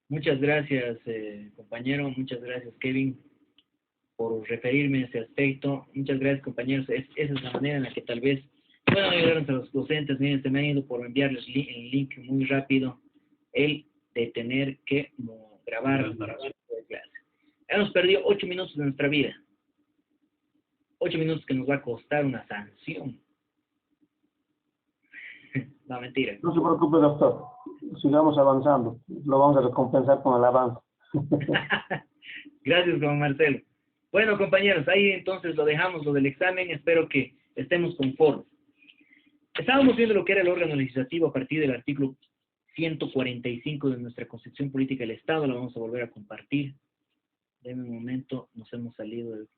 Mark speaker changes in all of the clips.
Speaker 1: Muchas gracias, compañero. Muchas gracias, Kevin, por referirme a ese aspecto. Muchas gracias, compañeros. Esa es la manera en la que tal vez puedan ayudar a los docentes. Miren, se me ha ido por enviarles el link muy rápido, el de tener que grabar para de clase. Hemos perdido 8 minutos de nuestra vida. 8 minutos que nos va a costar una sanción. No, mentira.
Speaker 2: No se preocupe, doctor. Sigamos avanzando. Lo vamos a recompensar con el avance.
Speaker 1: Gracias, don Marcelo. Bueno, compañeros, ahí entonces lo dejamos, lo del examen. Espero que estemos conformes. Estábamos viendo lo que era el órgano legislativo a partir del artículo 145 de nuestra Constitución Política del Estado. Lo vamos a volver a compartir. Denme un momento, nos hemos salido del...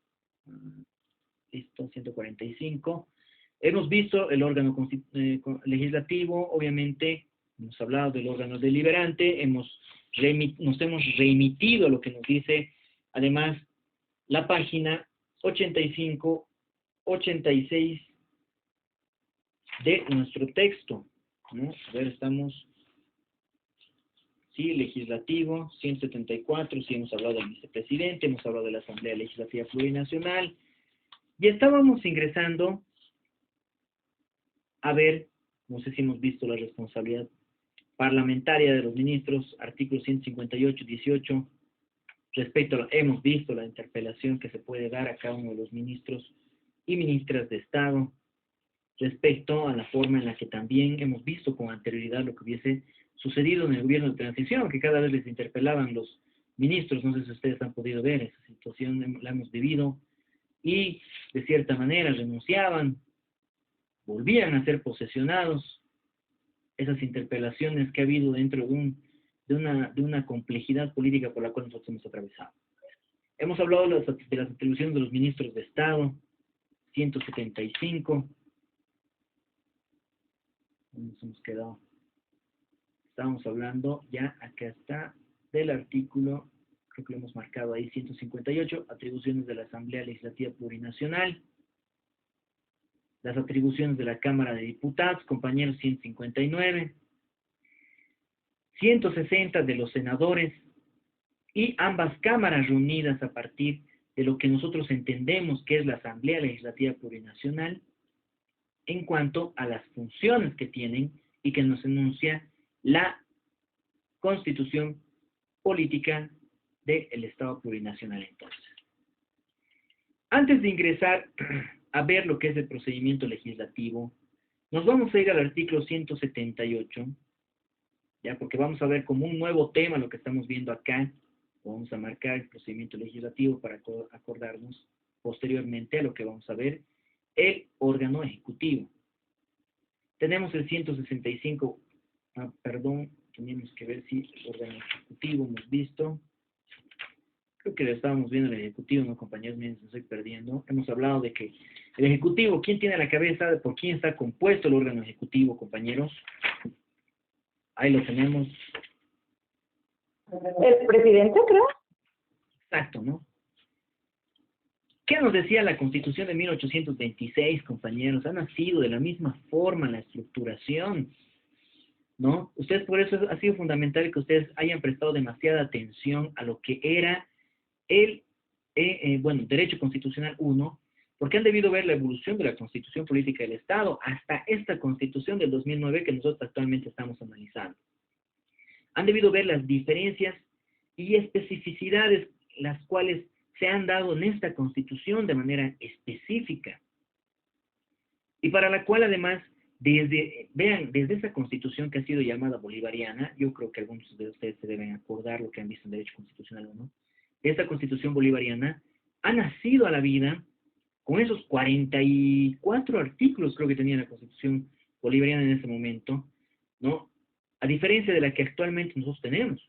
Speaker 1: Listo, 145. Hemos visto el órgano legislativo, obviamente, hemos hablado del órgano deliberante, nos hemos remitido a lo que nos dice, además, la página 85, 86 de nuestro texto, ¿no? A ver, estamos, sí, legislativo, 174, sí, hemos hablado del vicepresidente, hemos hablado de la Asamblea Legislativa Plurinacional, y estábamos ingresando a ver, no sé si hemos visto la responsabilidad parlamentaria de los ministros, artículos 158, 18, hemos visto la interpelación que se puede dar a cada uno de los ministros y ministras de Estado, respecto a la forma en la que también hemos visto con anterioridad lo que hubiese sucedido en el gobierno de transición, que cada vez les interpelaban los ministros, no sé si ustedes han podido ver, esa situación la hemos vivido, y de cierta manera renunciaban, volvían a ser posesionados, esas interpelaciones que ha habido dentro de una complejidad política por la cual nosotros hemos atravesado. Hemos hablado de las atribuciones de los ministros de Estado, 175. ¿Dónde nos hemos quedado? Estábamos hablando, ya acá está, del artículo, creo que lo hemos marcado ahí, 158, atribuciones de la Asamblea Legislativa Plurinacional. Las atribuciones de la Cámara de Diputados, compañeros, 159, 160 de los senadores y ambas cámaras reunidas a partir de lo que nosotros entendemos que es la Asamblea Legislativa Plurinacional en cuanto a las funciones que tienen y que nos enuncia la Constitución Política del Estado Plurinacional entonces. Antes de ingresar a ver lo que es el procedimiento legislativo, nos vamos a ir al artículo 178, ya porque vamos a ver como un nuevo tema lo que estamos viendo acá, vamos a marcar el procedimiento legislativo para acordarnos posteriormente a lo que vamos a ver, el órgano ejecutivo. Tenemos el 165, perdón, tenemos que ver si el órgano ejecutivo hemos visto. Creo que lo estábamos viendo el Ejecutivo, ¿no, compañeros? Miren, se estoy perdiendo. Hemos hablado de que el Ejecutivo, ¿quién tiene la cabeza? ¿Por quién está compuesto el órgano Ejecutivo, compañeros? Ahí lo tenemos.
Speaker 3: El presidente, creo.
Speaker 1: Exacto, ¿no? ¿Qué nos decía la Constitución de 1826, compañeros? Ha nacido de la misma forma la estructuración, ¿no? Ustedes, por eso ha sido fundamental que ustedes hayan prestado demasiada atención a lo que era el Derecho Constitucional 1, porque han debido ver la evolución de la Constitución Política del Estado hasta esta Constitución del 2009 que nosotros actualmente estamos analizando. Han debido ver las diferencias y especificidades las cuales se han dado en esta Constitución de manera específica, y para la cual además, desde esa Constitución que ha sido llamada bolivariana, yo creo que algunos de ustedes se deben acordar lo que han visto en Derecho Constitucional 1, esta Constitución bolivariana ha nacido a la vida con esos 44 artículos, creo que tenía la Constitución bolivariana en ese momento, ¿no? A diferencia de la que actualmente nosotros tenemos.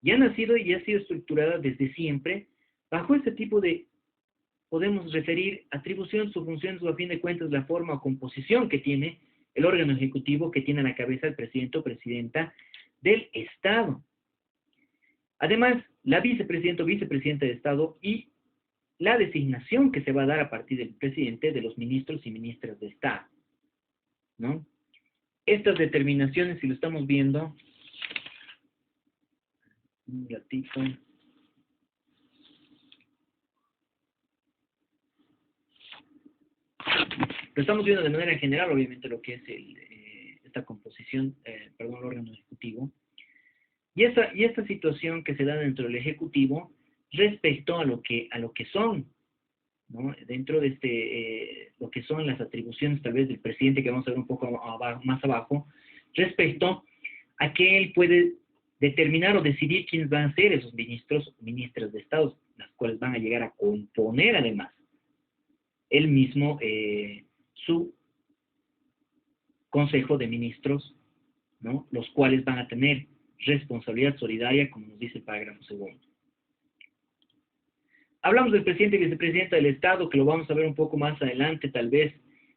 Speaker 1: Y ha nacido y ha sido estructurada desde siempre bajo este tipo de, podemos referir, atribuciones o funciones o a fin de cuentas la forma o composición que tiene el órgano ejecutivo que tiene a la cabeza el presidente o presidenta del Estado. Además, la vicepresidenta o vicepresidenta de Estado y la designación que se va a dar a partir del presidente de los ministros y ministras de Estado, ¿no? Estas determinaciones, si lo estamos viendo, Un ratito. Lo estamos viendo de manera general, obviamente, lo que es esta composición, el órgano ejecutivo. Y esta situación que se da dentro del ejecutivo respecto a lo que son, ¿no? Dentro de lo que son las atribuciones tal vez del presidente, que vamos a ver un poco más abajo, respecto a que él puede determinar o decidir quiénes van a ser esos ministros o ministras de Estado, las cuales van a llegar a componer además él mismo su consejo de ministros, ¿no? Los cuales van a tener responsabilidad solidaria, como nos dice el parágrafo segundo. Hablamos del presidente y vicepresidenta del Estado, que lo vamos a ver un poco más adelante, tal vez.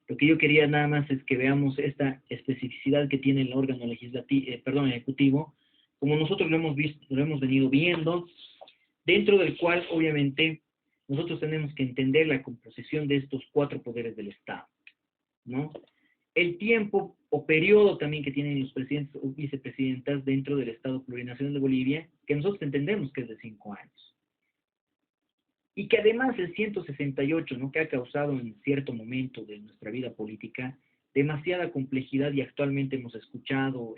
Speaker 1: Lo que yo quería nada más es que veamos esta especificidad que tiene el órgano ejecutivo, como nosotros lo hemos venido viendo, dentro del cual, obviamente, nosotros tenemos que entender la composición de estos 4 poderes del Estado, ¿no? El tiempo o periodo también que tienen los presidentes o vicepresidentas dentro del Estado Plurinacional de Bolivia, que nosotros entendemos que es de 5 años. Y que además el 168, ¿no? Que ha causado en cierto momento de nuestra vida política demasiada complejidad, y actualmente hemos escuchado,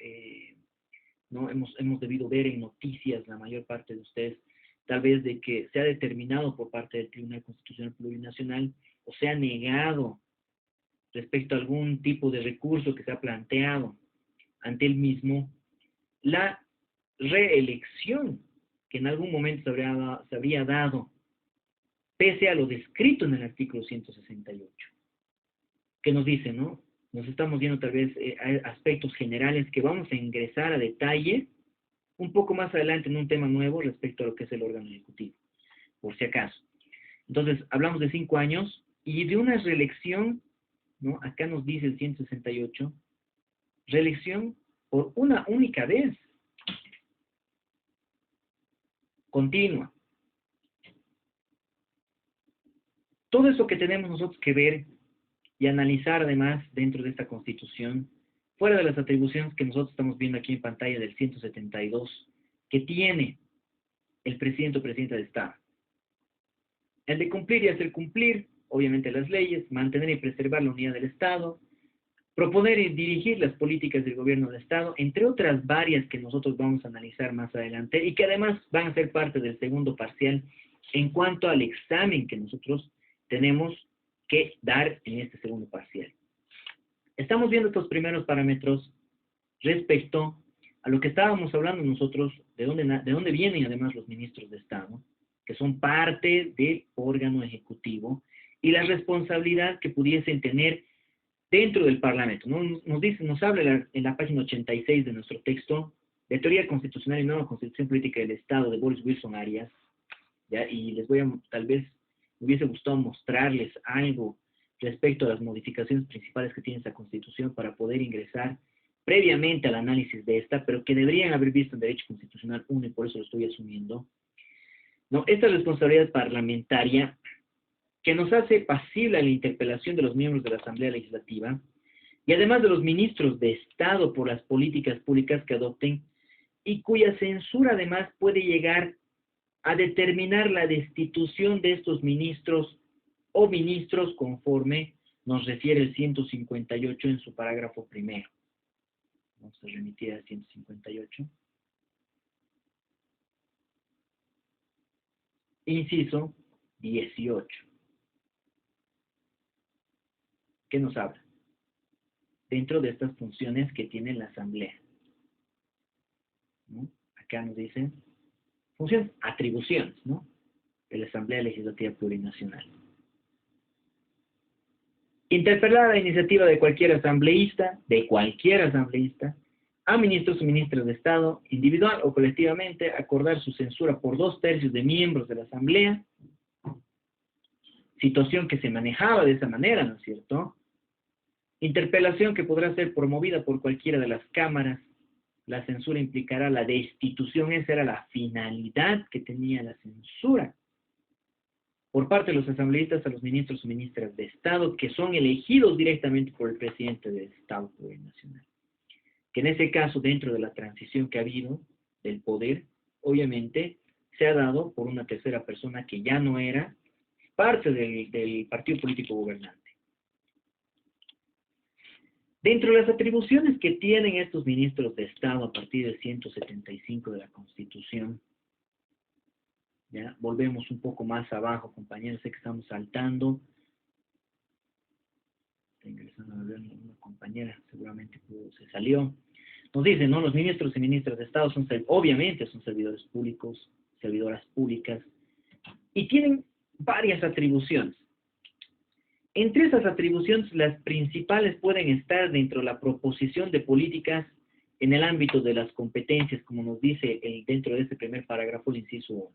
Speaker 1: ¿no? Hemos debido ver en noticias, la mayor parte de ustedes, tal vez de que se ha determinado por parte del Tribunal Constitucional Plurinacional, o se ha negado respecto a algún tipo de recurso que se ha planteado ante el mismo, la reelección que en algún momento se habría dado, pese a lo descrito en el artículo 168, que nos dice, ¿no? Nos estamos viendo tal vez aspectos generales que vamos a ingresar a detalle un poco más adelante en un tema nuevo respecto a lo que es el órgano ejecutivo, por si acaso. Entonces, hablamos de 5 años y de una reelección, ¿no? Acá nos dice el 168, reelección por una única vez, continua. Todo eso que tenemos nosotros que ver y analizar además dentro de esta Constitución, fuera de las atribuciones que nosotros estamos viendo aquí en pantalla del 172, que tiene el presidente o presidenta de Estado. El de cumplir y hacer cumplir, obviamente, las leyes, mantener y preservar la unidad del Estado, proponer y dirigir las políticas del gobierno del Estado, entre otras varias que nosotros vamos a analizar más adelante y que además van a ser parte del segundo parcial en cuanto al examen que nosotros tenemos que dar en este segundo parcial. Estamos viendo estos primeros parámetros respecto a lo que estábamos hablando nosotros, de dónde vienen además los ministros de Estado, que son parte del órgano ejecutivo, y la responsabilidad que pudiesen tener dentro del Parlamento, ¿no? Nos habla en la página 86 de nuestro texto de Teoría Constitucional y Nueva Constitución Política del Estado de Boris Wilson Arias, ¿ya? Y tal vez me hubiese gustado mostrarles algo respecto a las modificaciones principales que tiene esta Constitución para poder ingresar previamente al análisis de esta, pero que deberían haber visto en Derecho Constitucional 1 y por eso lo estoy asumiendo, ¿no? Esta responsabilidad parlamentaria que nos hace pasible a la interpelación de los miembros de la Asamblea Legislativa y además de los ministros de Estado por las políticas públicas que adopten, y cuya censura además puede llegar a determinar la destitución de estos ministros o ministros conforme nos refiere el 158 en su parágrafo primero. Vamos a remitir al 158. Inciso 18. ¿Qué nos habla? Dentro de estas funciones que tiene la Asamblea, ¿no? Acá nos dicen funciones, atribuciones, ¿no? De la Asamblea Legislativa Plurinacional. Interpelar la iniciativa de cualquier asambleísta, a ministros o ministras de Estado, individual o colectivamente, acordar su censura por 2/3 de miembros de la Asamblea, situación que se manejaba de esa manera, ¿no es cierto? Interpelación que podrá ser promovida por cualquiera de las cámaras. La censura implicará la destitución, esa era la finalidad que tenía la censura, por parte de los asambleístas a los ministros o ministras de Estado, que son elegidos directamente por el presidente del Estado Plurinacional. Que en ese caso, dentro de la transición que ha habido del poder, obviamente, se ha dado por una tercera persona que ya no era parte del partido político gobernante. Dentro de las atribuciones que tienen estos ministros de Estado a partir del 175 de la Constitución, ¿ya? Volvemos un poco más abajo, compañeros, sé que estamos saltando. Está ingresando a ver una compañera, seguramente se salió. Nos dicen, ¿no? Los ministros y ministras de Estado obviamente son servidores públicos, servidoras públicas, y tienen varias atribuciones. Entre esas atribuciones, las principales pueden estar dentro de la proposición de políticas en el ámbito de las competencias, como nos dice dentro de este primer parágrafo, el inciso 1.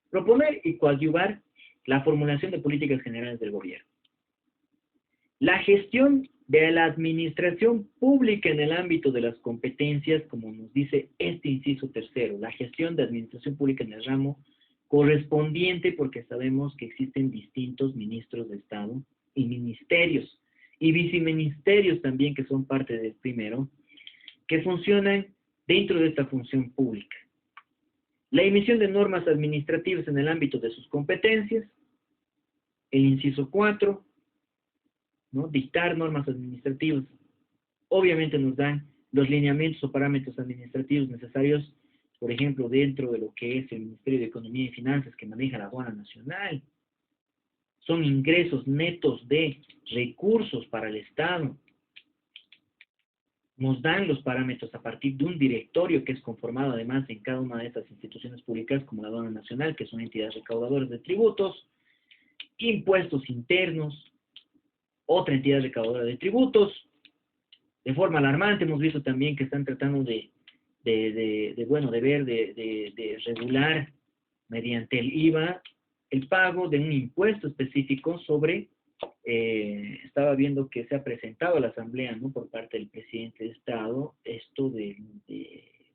Speaker 1: Proponer y coadyuvar la formulación de políticas generales del gobierno. La gestión de la administración pública en el ámbito de las competencias, como nos dice este inciso tercero, la gestión de administración pública en el ramo correspondiente, porque sabemos que existen distintos ministros de Estado y ministerios, y viceministerios también, que son parte del primero, que funcionan dentro de esta función pública. La emisión de normas administrativas en el ámbito de sus competencias, el inciso 4, ¿no? Dictar normas administrativas, obviamente nos dan los lineamientos o parámetros administrativos necesarios, por ejemplo, dentro de lo que es el Ministerio de Economía y Finanzas, que maneja la aduana nacional. Son ingresos netos de recursos para el Estado. Nos dan los parámetros a partir de un directorio que es conformado además en cada una de estas instituciones públicas, como la aduana nacional, que son entidades recaudadoras de tributos, impuestos internos, otra entidad recaudadora de tributos. De forma alarmante hemos visto también que están tratando de regular mediante el IVA el pago de un impuesto específico sobre, estaba viendo que se ha presentado a la Asamblea, ¿no?, por parte del presidente de Estado, esto de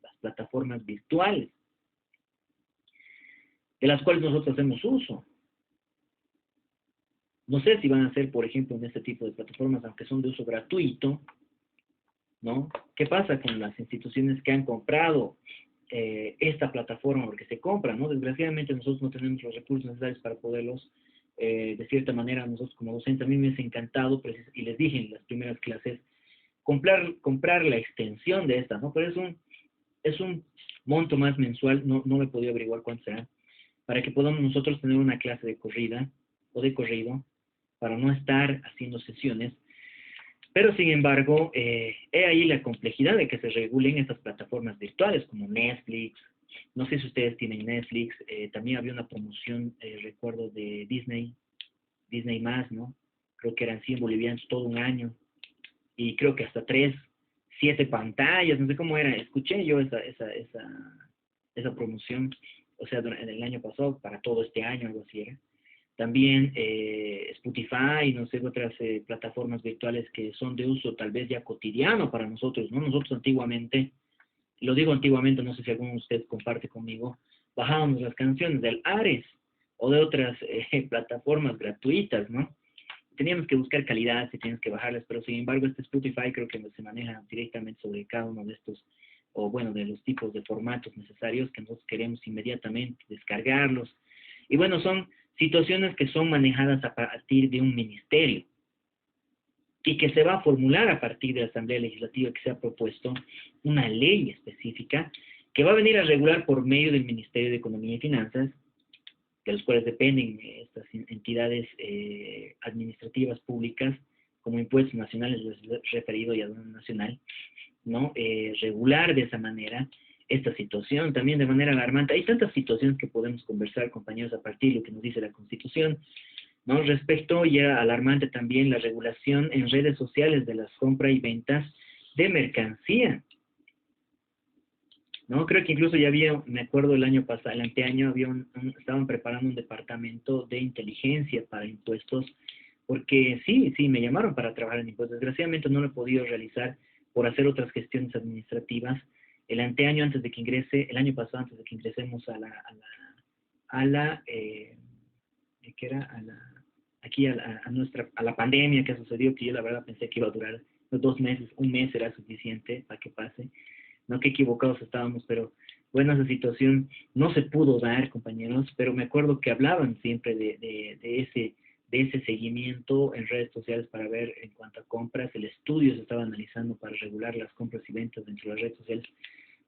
Speaker 1: las plataformas virtuales, de las cuales nosotros hacemos uso. No sé si van a ser, por ejemplo, en este tipo de plataformas, aunque son de uso gratuito, ¿no? ¿Qué pasa con las instituciones que han comprado esta plataforma? Porque se compran, ¿no? Desgraciadamente nosotros no tenemos los recursos necesarios para poderlos, de cierta manera, nosotros como docentes, a mí me ha encantado, y les dije en las primeras clases, comprar la extensión de esta, ¿no? Pero es un monto más mensual, no me he podido averiguar cuánto será, para que podamos nosotros tener una clase de corrida o de corrido, para no estar haciendo sesiones. Pero, sin embargo, he ahí la complejidad de que se regulen estas plataformas virtuales como Netflix. No sé si ustedes tienen Netflix. También había una promoción, recuerdo, de Disney más, ¿no? Creo que eran 100 bolivianos todo un año. Y creo que hasta 7 pantallas, no sé cómo era. Escuché yo esa promoción, o sea, en el año pasado, para todo este año, algo así era. También Spotify, no sé, otras plataformas virtuales que son de uso tal vez ya cotidiano para nosotros, ¿no? Nosotros antiguamente, lo digo antiguamente, no sé si alguno de ustedes comparte conmigo, bajábamos las canciones del Ares o de otras plataformas gratuitas, ¿no? Teníamos que buscar calidad, teníamos que bajarlas, pero sin embargo este Spotify creo que se maneja directamente sobre cada uno de estos, o bueno, de los tipos de formatos necesarios que nosotros queremos inmediatamente descargarlos. Y bueno, son situaciones que son manejadas a partir de un ministerio y que se va a formular a partir de la Asamblea Legislativa que se ha propuesto una ley específica que va a venir a regular por medio del Ministerio de Economía y Finanzas, de los cuales dependen estas entidades administrativas públicas, como impuestos nacionales, referido y aduana nacional, ¿no? Regular de esa manera esta situación, también de manera alarmante. Hay tantas situaciones que podemos conversar, compañeros, a partir de lo que nos dice la Constitución, ¿no? Respecto, y era alarmante también, la regulación en redes sociales de las compras y ventas de mercancía, ¿no? Creo que incluso ya había, me acuerdo el año pasado, el anteaño, estaban preparando un departamento de inteligencia para impuestos, porque sí, me llamaron para trabajar en impuestos. Desgraciadamente no lo he podido realizar por hacer otras gestiones administrativas. El anteaño, antes de que ingrese, el año pasado, antes de que ingresemos a la pandemia que sucedió, que yo la verdad pensé que iba a durar 2 meses, un mes era suficiente para que pase. ¿no? Qué equivocados estábamos, pero bueno, esa situación no se pudo dar, compañeros, pero me acuerdo que hablaban siempre de ese seguimiento en redes sociales para ver en cuanto a compras. El estudio se estaba analizando para regular las compras y ventas dentro de las redes sociales.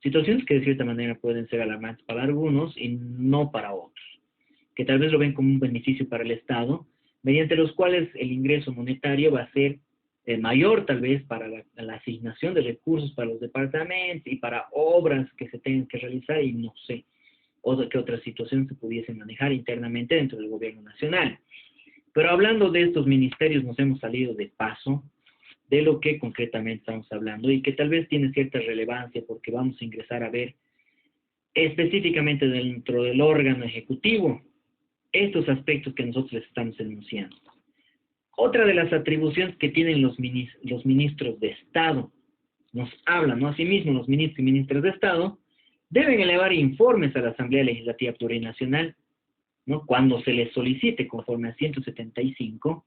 Speaker 1: Situaciones que de cierta manera pueden ser alarmantes para algunos y no para otros, que tal vez lo ven como un beneficio para el Estado, mediante los cuales el ingreso monetario va a ser mayor tal vez para la asignación de recursos para los departamentos y para obras que se tengan que realizar y no sé, o que otras situaciones se pudiesen manejar internamente dentro del gobierno nacional. Pero hablando de estos ministerios nos hemos salido de paso de lo que concretamente estamos hablando y que tal vez tiene cierta relevancia porque vamos a ingresar a ver específicamente dentro del órgano ejecutivo estos aspectos que nosotros les estamos enunciando. Otra de las atribuciones que tienen los ministros de Estado, nos hablan, ¿no? Asimismo, los ministros y ministras de Estado deben elevar informes a la Asamblea Legislativa Plurinacional, ¿no? Cuando se les solicite, conforme a 175,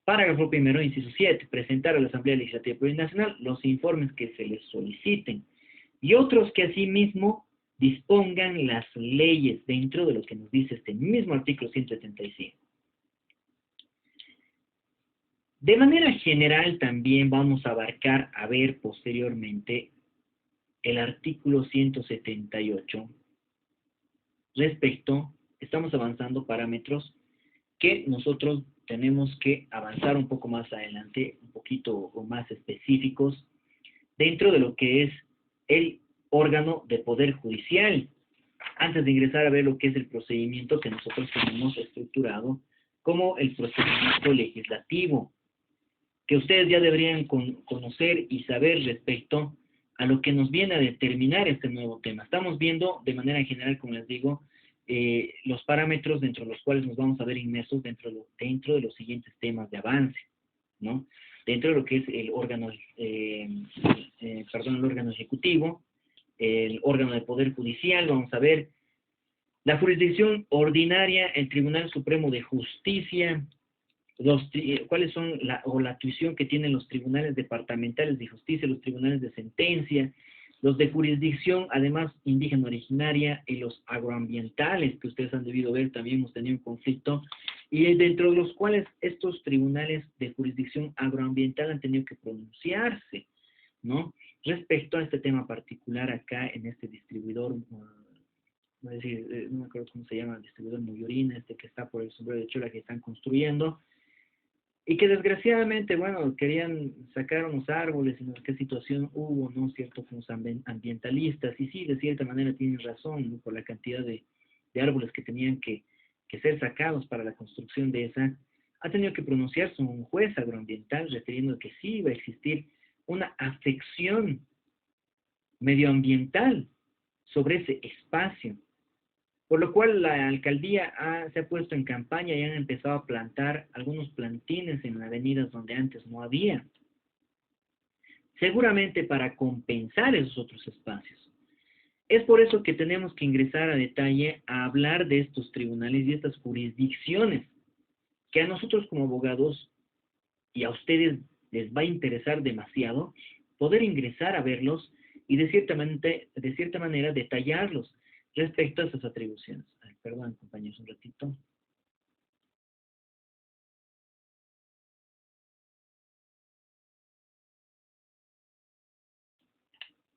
Speaker 1: parágrafo primero, inciso 7, presentar a la Asamblea Legislativa Plurinacional los informes que se les soliciten y otros que asimismo dispongan las leyes dentro de lo que nos dice este mismo artículo 175. De manera general también vamos a abarcar, a ver posteriormente, el artículo 178 respecto, estamos avanzando parámetros que nosotros tenemos que avanzar un poco más adelante, un poquito o más específicos, dentro de lo que es el órgano de poder judicial, antes de ingresar a ver lo que es el procedimiento que nosotros tenemos estructurado como el procedimiento legislativo, que ustedes ya deberían conocer y saber respecto a lo que nos viene a determinar este nuevo tema. Estamos viendo de manera general, como les digo, los parámetros dentro de los cuales nos vamos a ver inmersos dentro de los siguientes temas de avance, ¿no? Dentro de lo que es el órgano, el órgano ejecutivo, el órgano de poder judicial, vamos a ver la jurisdicción ordinaria, el Tribunal Supremo de Justicia, cuáles son la tuición que tienen los tribunales departamentales de justicia, los tribunales de sentencia, los de jurisdicción, además indígena originaria, y los agroambientales, que ustedes han debido ver, también hemos tenido un conflicto, y dentro de los cuales estos tribunales de jurisdicción agroambiental han tenido que pronunciarse, ¿no? Respecto a este tema particular acá en este distribuidor, no me acuerdo cómo se llama, el distribuidor Muyorina, que está por el sombrero de Chola que están construyendo, y que desgraciadamente, bueno, querían sacar unos árboles, y no sé qué situación hubo, ¿no? Cierto, con los ambientalistas, y sí, de cierta manera tienen razón, ¿no? Por la cantidad de árboles que tenían que ser sacados para la construcción de esa, ha tenido que pronunciarse un juez agroambiental refiriendo que sí iba a existir una afección medioambiental sobre ese espacio. Por lo cual la alcaldía se ha puesto en campaña y han empezado a plantar algunos plantines en avenidas donde antes no había. Seguramente para compensar esos otros espacios. Es por eso que tenemos que ingresar a detalle a hablar de estos tribunales y estas jurisdicciones, que a nosotros como abogados y a ustedes les va a interesar demasiado poder ingresar a verlos y de cierta manera detallarlos respecto a esas atribuciones. Ay, perdón, compañeros, un ratito.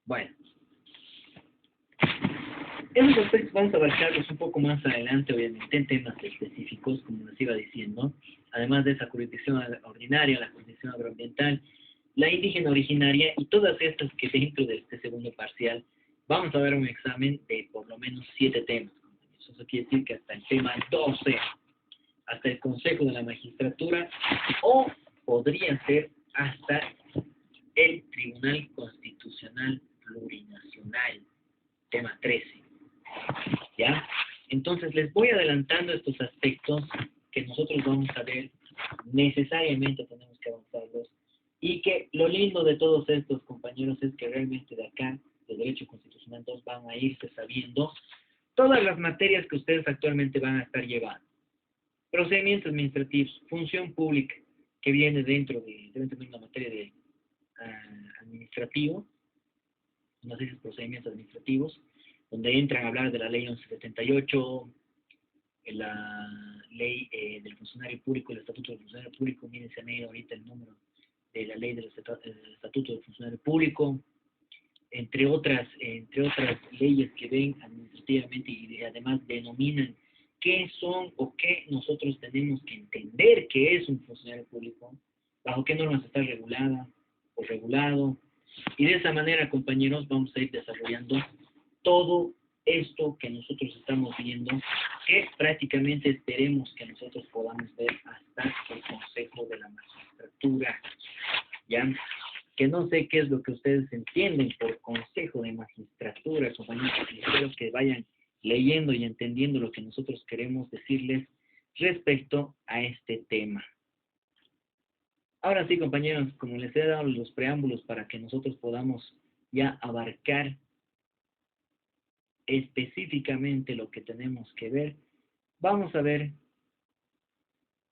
Speaker 1: Bueno, esos aspectos vamos a abarcarlos un poco más adelante, obviamente, en temas específicos, como les iba diciendo, además de esa jurisdicción ordinaria, la jurisdicción agroambiental, la indígena originaria y todas estas que dentro de este segundo parcial vamos a ver un examen de por lo menos 7 temas. Eso quiere decir que hasta el tema 12, hasta el Consejo de la Magistratura, o podría ser hasta el Tribunal Constitucional Plurinacional, tema 13. ¿Ya? Entonces les voy adelantando estos aspectos que nosotros vamos a ver, necesariamente tenemos que avanzarlos, y que lo lindo de todos estos, compañeros, es que realmente de acá, de Derecho Constitucional 2, van a irse sabiendo todas las materias que ustedes actualmente van a estar llevando. Procedimientos administrativos, función pública, que viene dentro de una materia de administrativo, nos dice procedimientos administrativos, donde entran a hablar de la ley 1178, la ley del funcionario público, el estatuto del funcionario público. Miren, se me ha ido ahorita el número de la ley del estatuto del funcionario público, entre otras leyes que ven administrativamente y además denominan qué son o qué nosotros tenemos que entender que es un funcionario público, bajo qué normas está regulada o regulado. Y de esa manera, compañeros, vamos a ir desarrollando todo esto que nosotros estamos viendo, que prácticamente esperemos que nosotros podamos ver hasta el Consejo de la Magistratura, ¿ya? Que no sé qué es lo que ustedes entienden por Consejo de Magistratura, compañeros, y espero que vayan leyendo y entendiendo lo que nosotros queremos decirles respecto a este tema. Ahora sí, compañeros, como les he dado los preámbulos para que nosotros podamos ya abarcar específicamente lo que tenemos que ver, vamos a ver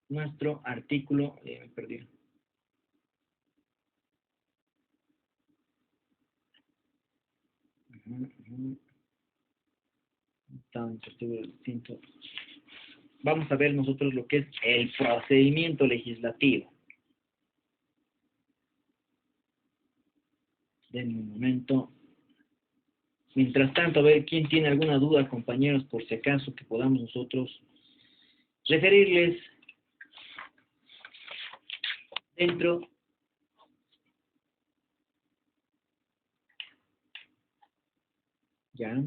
Speaker 1: nuestro artículo, me perdí. Vamos a ver nosotros lo que es el procedimiento legislativo. Denme un momento. Mientras tanto, a ver quién tiene alguna duda, compañeros, por si acaso, que podamos nosotros referirles dentro ya.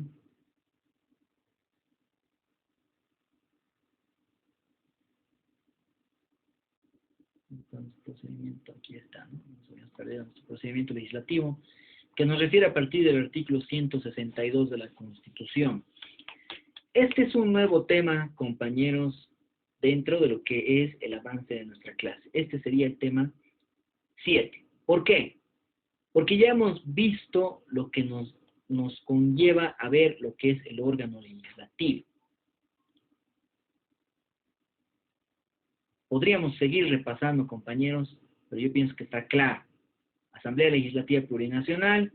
Speaker 1: Entonces, procedimiento, aquí está, ¿no? Vamos a perder nuestro procedimiento legislativo, que nos refiere a partir del artículo 162 de la Constitución. Este es un nuevo tema, compañeros, dentro de lo que es el avance de nuestra clase. Este sería el tema 7. ¿Por qué? Porque ya hemos visto lo que nos conlleva a ver lo que es el órgano legislativo. Podríamos seguir repasando, compañeros, pero yo pienso que está claro. Asamblea Legislativa Plurinacional,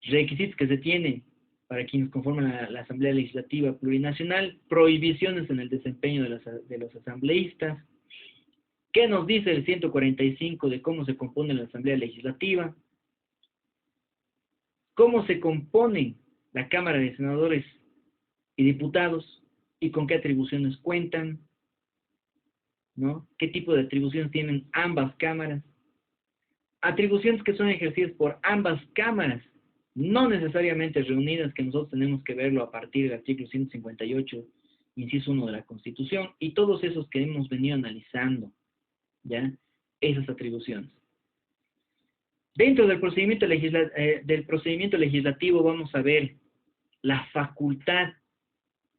Speaker 1: requisitos que se tienen para quienes conforman la Asamblea Legislativa Plurinacional, prohibiciones en el desempeño de los asambleístas. ¿Qué nos dice el 145 de cómo se compone la Asamblea Legislativa? ¿Cómo se compone la Cámara de Senadores y Diputados? ¿Y con qué atribuciones cuentan? ¿No? ¿Qué tipo de atribuciones tienen ambas cámaras? Atribuciones que son ejercidas por ambas cámaras, no necesariamente reunidas, que nosotros tenemos que verlo a partir del artículo 158, inciso 1 de la Constitución, y todos esos que hemos venido analizando, ¿ya? Esas atribuciones. Dentro del procedimiento legislativo vamos a ver la facultad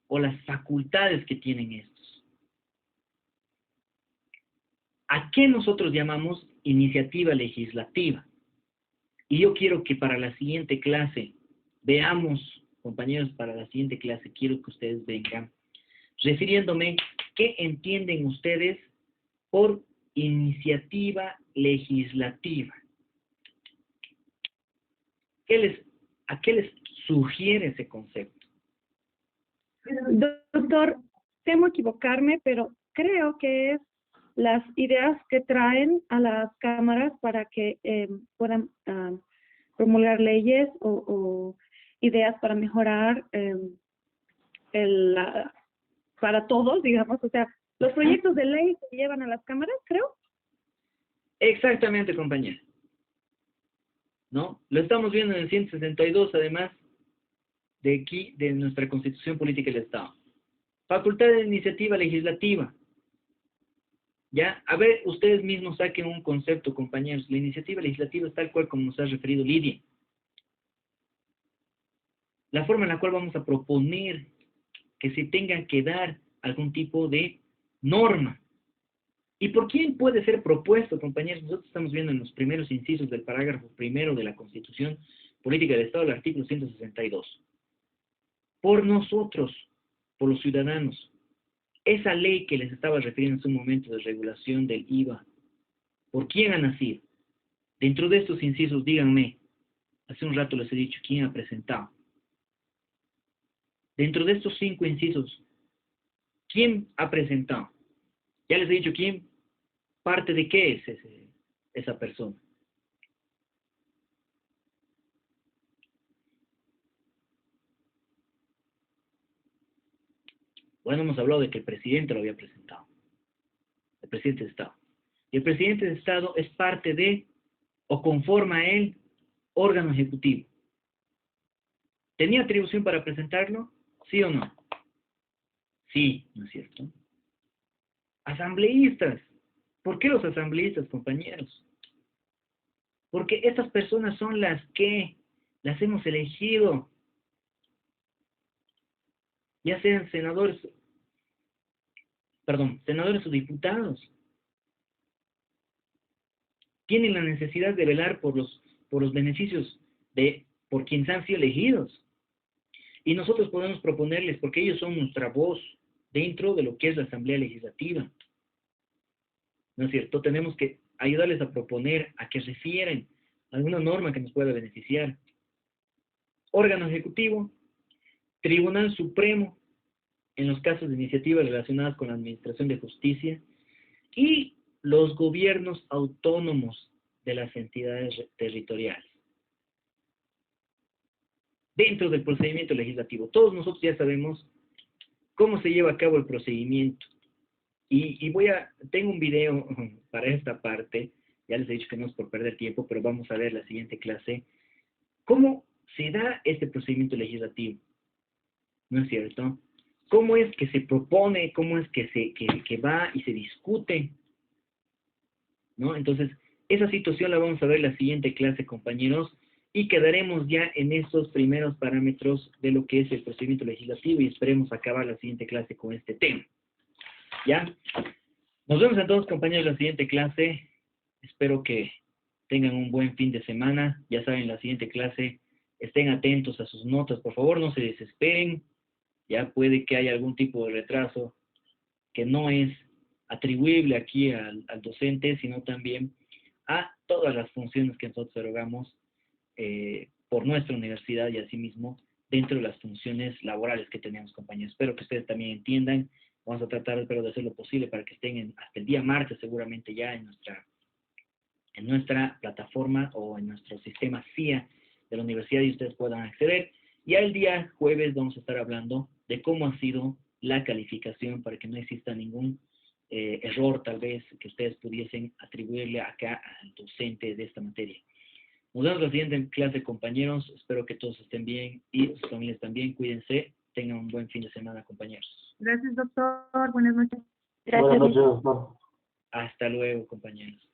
Speaker 1: o las facultades que tienen estos. ¿A qué nosotros llamamos iniciativa legislativa? Y yo quiero que para la siguiente clase veamos, compañeros, para la siguiente clase quiero que ustedes vengan refiriéndome qué entienden ustedes por iniciativa legislativa. ¿A qué les sugiere ese concepto?
Speaker 3: Doctor, temo equivocarme, pero creo que es las ideas que traen a las cámaras para que puedan promulgar leyes o ideas para mejorar para todos, digamos, o sea, los proyectos de ley que llevan a las cámaras, creo.
Speaker 1: Exactamente, compañera. ¿No? Lo estamos viendo en el 162, además de aquí, de nuestra Constitución Política del Estado. Facultad de iniciativa legislativa. ¿Ya? A ver, ustedes mismos saquen un concepto, compañeros. La iniciativa legislativa es tal cual como nos ha referido Lidia. La forma en la cual vamos a proponer que se tengan que dar algún tipo de norma. ¿Y por quién puede ser propuesto, compañeros? Nosotros estamos viendo en los primeros incisos del parágrafo primero de la Constitución Política del Estado, el artículo 162. Por nosotros, por los ciudadanos. Esa ley que les estaba refiriendo en su momento de regulación del IVA, ¿por quién ha nacido? Dentro de estos incisos, díganme, Hace un rato les he dicho quién ha presentado. Dentro de estos 5 incisos, ¿quién ha presentado? Ya les he dicho quién, parte de qué es esa persona. Bueno, hemos hablado de que el presidente lo había presentado. El presidente de Estado. Y el presidente de Estado es parte de, o conforma el órgano ejecutivo. ¿Tenía atribución para presentarlo? ¿Sí o no? Sí, ¿no es cierto? Asambleístas. ¿Por qué los asambleístas, compañeros? Porque estas personas son las que las hemos elegido, ya sean senadores o diputados. Tienen la necesidad de velar por los beneficios por quienes han sido elegidos. Y nosotros podemos proponerles, porque ellos son nuestra voz dentro de lo que es la Asamblea Legislativa. ¿No es cierto? Tenemos que ayudarles a proponer, a que refieren alguna norma que nos pueda beneficiar. Órgano Ejecutivo, Tribunal Supremo, en los casos de iniciativas relacionadas con la Administración de Justicia, y los gobiernos autónomos de las entidades territoriales. Dentro del procedimiento legislativo, todos nosotros ya sabemos cómo se lleva a cabo el procedimiento. Y tengo un video para esta parte, ya les he dicho que no es por perder tiempo, pero vamos a ver la siguiente clase, cómo se da este procedimiento legislativo, ¿no es cierto? ¿Cómo es que se propone, cómo es que va y se discute, ¿no? Entonces, esa situación la vamos a ver en la siguiente clase, compañeros, y quedaremos ya en esos primeros parámetros de lo que es el procedimiento legislativo y esperemos acabar la siguiente clase con este tema. ¿Ya? Nos vemos entonces, compañeros, en la siguiente clase. Espero que tengan un buen fin de semana. Ya saben, la siguiente clase, estén atentos a sus notas. Por favor, no se desesperen. Ya puede que haya algún tipo de retraso que no es atribuible aquí al docente, sino también a todas las funciones que nosotros erogamos por nuestra universidad y asimismo dentro de las funciones laborales que tenemos, compañeros. Espero que ustedes también entiendan. Vamos a tratar, espero, de hacer lo posible para que estén hasta el día martes seguramente ya en nuestra plataforma o en nuestro sistema CIA de la universidad y ustedes puedan acceder. Y el día jueves vamos a estar hablando de cómo ha sido la calificación para que no exista ningún error tal vez que ustedes pudiesen atribuirle acá al docente de esta materia. Nos vemos en la siguiente clase, compañeros. Espero que todos estén bien y sus familias también. Cuídense. Tengan un buen fin de semana, compañeros.
Speaker 3: Gracias, doctor. Buenas noches.
Speaker 2: Buenas noches, doctor.
Speaker 1: Hasta luego, compañeros.